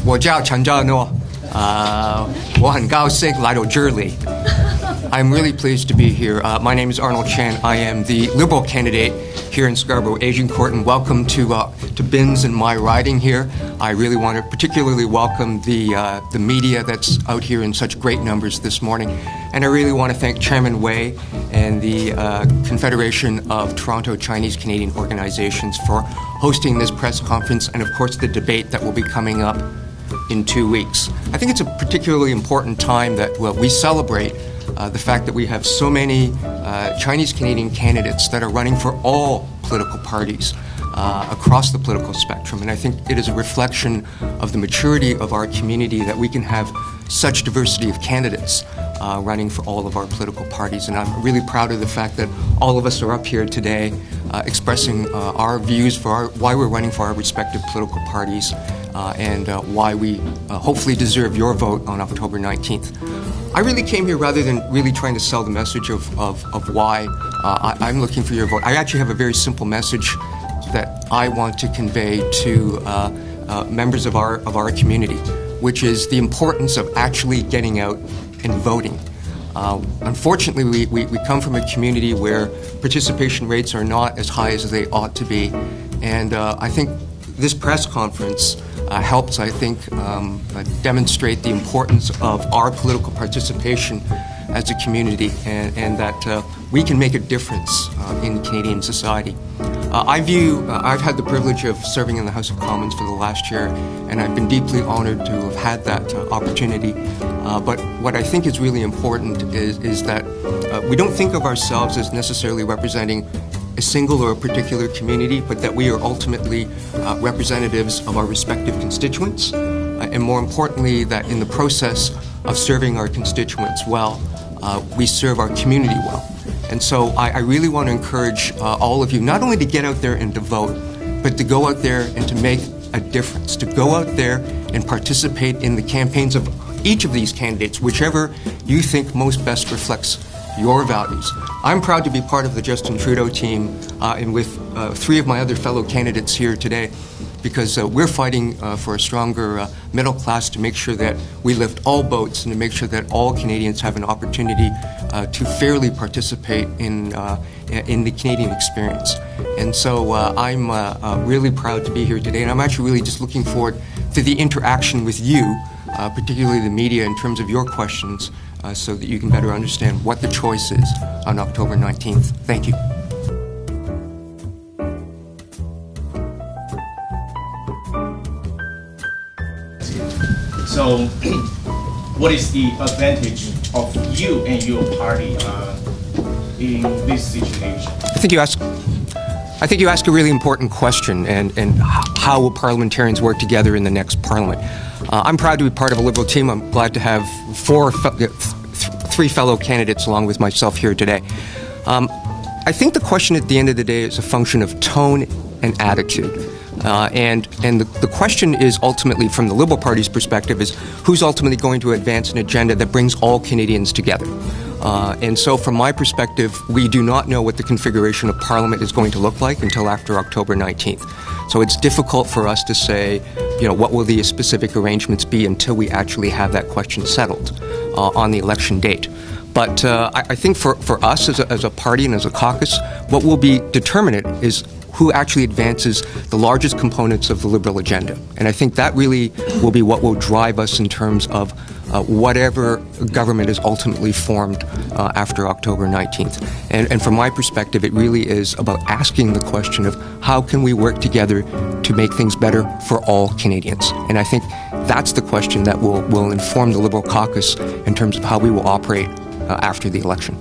我叫陈家诺，我很高兴来到这里。I'm really pleased to be here. My name is Arnold Chan. I am the Liberal candidate here in Scarborough Agincourt, and welcome to Binns and my riding here. I really want to particularly welcome the media that's out here in such great numbers this morning, and I really want to thank Chairman Wei and the Confederation of Toronto Chinese Canadian Organizations for hosting this press conference, and of course the debate that will be coming up in 2 weeks. I think it's a particularly important time that we celebrate the fact that we have so many Chinese Canadian candidates that are running for all political parties across the political spectrum. And I think it is a reflection of the maturity of our community that we can have such diversity of candidates running for all of our political parties. And I'm really proud of the fact that all of us are up here today expressing our views for why we're running for our respective political parties and why we hopefully deserve your vote on October 19th. I really came here rather than really trying to sell the message of why I'm looking for your vote. I actually have a very simple message that I want to convey to members of our community, which is the importance of actually getting out and voting. Unfortunately, we come from a community where participation rates are not as high as they ought to be, and I think this press conference helps, I think, demonstrate the importance of our political participation as a community and that we can make a difference in Canadian society. I've had the privilege of serving in the House of Commons for the last year, and I've been deeply honored to have had that opportunity. But what I think is really important is that we don't think of ourselves as necessarily representing a single or a particular community, but that we are ultimately representatives of our respective constituents, and more importantly, that in the process of serving our constituents well, we serve our community well. And so I really want to encourage all of you not only to get out there and to vote, but to go out there and to make a difference, to go out there and participate in the campaigns of each of these candidates, whichever you think most best reflects your values. I'm proud to be part of the Justin Trudeau team and with 3 of my other fellow candidates here today, because we're fighting for a stronger middle class to make sure that we lift all boats and to make sure that all Canadians have an opportunity to fairly participate in the Canadian experience. And so I'm really proud to be here today, and I'm actually really just looking forward to the interaction with you, particularly the media, in terms of your questions, so that you can better understand what the choice is on October 19th. Thank you. So, what is the advantage of you and your party in this situation? I think you ask a really important question, and how will parliamentarians work together in the next parliament? I'm proud to be part of a Liberal team. I'm glad to have 3 fellow candidates along with myself here today. I think the question at the end of the day is a function of tone and attitude. And the question is ultimately, from the Liberal Party's perspective, is who's ultimately going to advance an agenda that brings all Canadians together. And so from my perspective, we do not know what the configuration of Parliament is going to look like until after October 19th. So it's difficult for us to say, what will the specific arrangements be until we actually have that question settled on the election date. But I think for us as a party and as a caucus, what will be determinant is who actually advances the largest components of the Liberal agenda. And I think that really will be what will drive us in terms of whatever government is ultimately formed after October 19th. And from my perspective, it really is about asking the question of how can we work together to make things better for all Canadians. And I think that's the question that will inform the Liberal caucus in terms of how we will operate after the election.